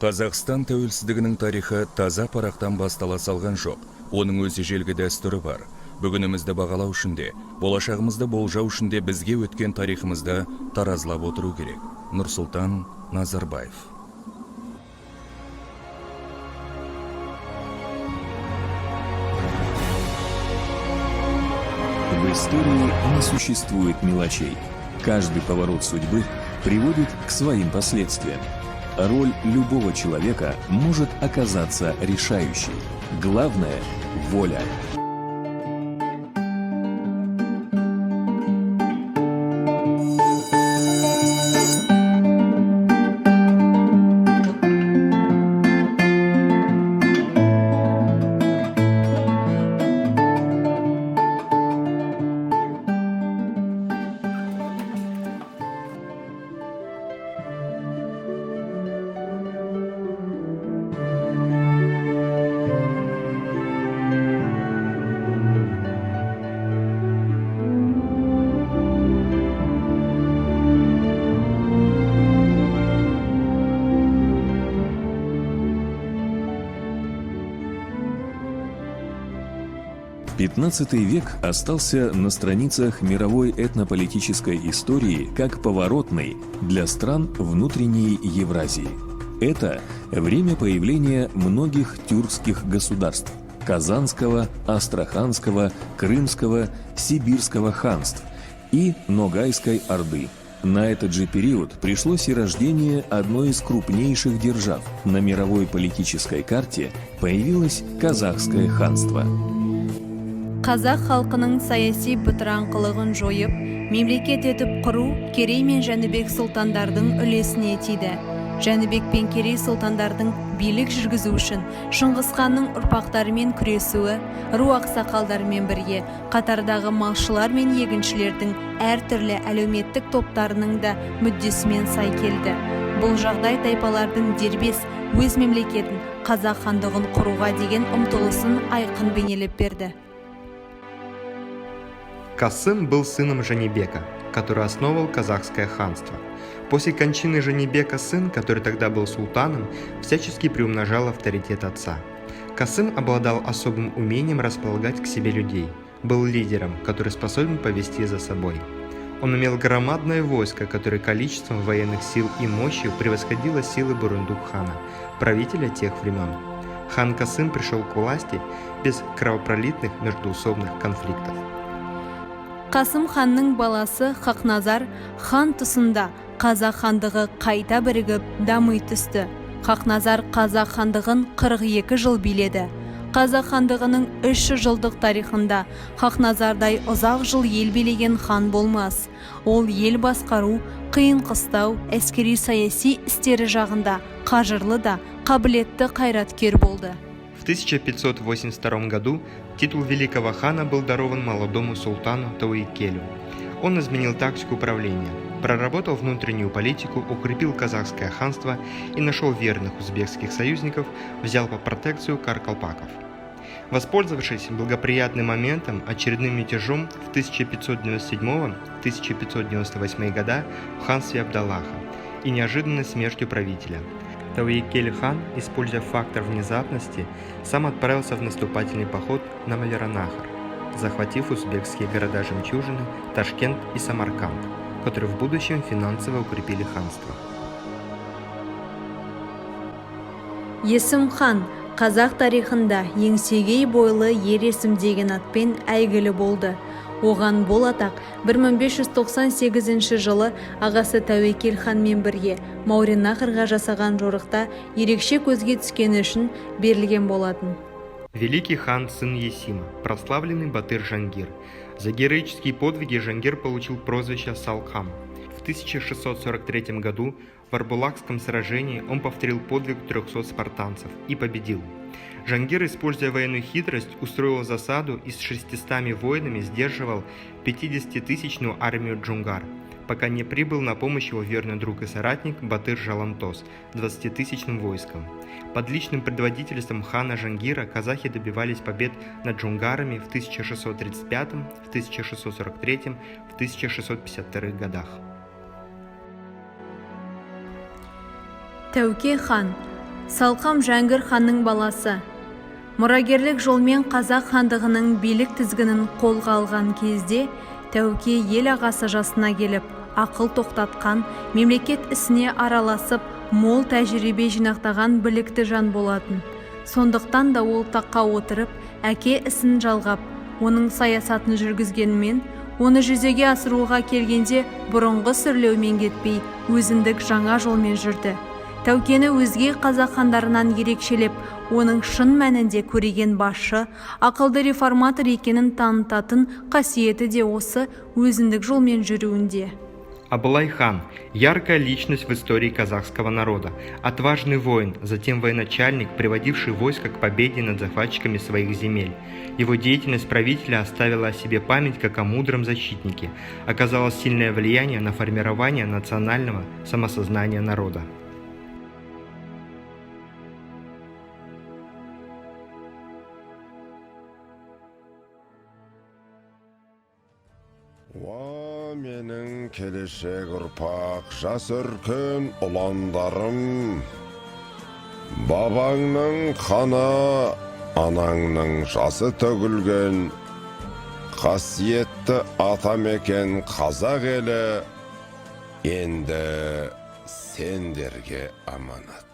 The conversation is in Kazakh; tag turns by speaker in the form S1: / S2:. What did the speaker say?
S1: Қазақстан тәуелсіздігінің тарихы таза парақтан бастала салған жоқ. Оның өзі ежелгі дәстүрі бар. Бүгінімізді бағалау үшін де, болашағымызды болжау үшін де бізге өткен тарихымызды таразылап отыру керек. Нұрсұлтан Назарбаев.
S2: В истории не существует мелочей. Каждый поворот судьбы приводит к своим последствиям. Роль любого человека может оказаться решающей. Главное – воля. XV век остался на страницах мировой этнополитической истории как поворотный для стран внутренней Евразии. Это время появления многих тюркских государств – Казанского, Астраханского, Крымского, Сибирского ханств и Ногайской Орды. На этот же период пришлось и рождение одной из крупнейших держав. На мировой политической карте появилось Казахское ханство.
S3: Қазақ халқының саяси бытыраңқылығын жойып, мемлекет етіп құру Керей мен Жәнібек сұлтандардың үлесіне тиді. Жәнібек пен Керей сұлтандардың билік жүргізу үшін Шыңғысханның ұрпақтарымен күресуі, ру ақсақалдарымен бірге қатардағы малшылар мен егіншілердің әртүрлі әлеуметтік топтарының да мүддесімен сай келді. Бұл жағдай тайпалардың дербес өз мемлекетін, қазақ хандығын құруға деген ұмтылысын айқын бейнелеп берді.
S4: Касым был сыном Жанибека, который основал Казахское ханство. После кончины Жанибека сын, который тогда был султаном, всячески приумножал авторитет отца. Касым обладал особым умением располагать к себе людей, был лидером, который способен повести за собой. Он имел громадное войско, которое количеством военных сил и мощью превосходило силы Бурундук-хана, правителя тех времен. Хан Касым пришел к власти без кровопролитных междоусобных конфликтов.
S3: Қасым ханның баласы Хақназар хан тұсында қазақ хандығы қайта бірігіп дами түсті. Хақназар қазақ хандығын 42 жыл биледі. Қазақ хандығының 300 жылдық тарихында Хақназардай ұзақ жыл ел билеген хан болмас. Ол ел басқару, қиын қыстау, әскери саяси істері жағында қажырлы да қабілетті қайраткер болды.
S4: В 1582 году титул великого хана был дарован молодому султану Тауикелю. Он изменил тактику управления, проработал внутреннюю политику, укрепил казахское ханство и нашел верных узбекских союзников, взял под протекцию каракалпаков. Воспользовавшись благоприятным моментом, очередным мятежом в 1597-1598 года в ханстве Абдаллаха и неожиданной смертью правителя, Тауикель-хан, используя фактор внезапности, сам отправился в наступательный поход на Маляранахар, захватив узбекские города-жемчужины Ташкент и Самарканд, которые в будущем финансово укрепили ханство.
S3: Есім хан қазақ тарихында еңсегей бойлы ер есім деген атпен әйгілі болды. Оған бұл атақ 1598 жылы ағасы Тәуекел ханмен бірге Мауреннахрға жасаған жорықта ерекше көзге түскені үшін берілген болатын.
S4: Великий хан сын Есима, прославленный Батыр Жангир. За героические подвиги Жангир получил прозвище Салкхам. В 1643 году в Арбулакском сражении он повторил подвиг 300 спартанцев и победил. Жангир, используя военную хитрость, устроил засаду и с 600 воинами сдерживал 50-тысячную армию джунгар, пока не прибыл на помощь его верный друг и соратник Батыр Жаламтос с 20-тысячным войском. Под личным предводительством хана Жангира казахи добивались побед над джунгарами в 1635, в 1643, в 1652 годах.
S3: Тәуке хан Салқам Жәңгір ханның баласы. Мұрагерлік жолмен қазақ хандығының билік тізгінін қолға алған кезде Тәуке ел ағасы жасына келіп, ақыл тоқтатқан, мемлекет ісіне араласып, мол тәжірибе жинақтаған білікті жан болатын. Сондықтан да ол таққа отырып, әке ісін жалғап, оның саясатын жүргізгенімен, оны жүзеге асыруға келгенде бұрынғы сүрлеумен кетпей, өзіндік жаңа жолмен жүрді. Тәукені өзге қазақ хандарынан ерекшелеп, оның шын мәнінде көреген басшы, ақылды реформатор екенін танытатын қасиеті де осы өзіндік жолмен жүруінде.
S4: Абылай хан – яркая личность в истории казахского народа, отважный воин, затем военачальник, приводивший войско к победе над захватчиками своих земель. Его деятельность правителя оставила о себе память как о мудром защитнике, оказала сильное влияние на формирование национального самосознания народа.
S5: Менің келешек ұрпақ, жас өркен ұландарым, бабаңның қаны, анаңның жасы төгілген, қасиетті атамекен қазақ елі, енді сендерге аманат.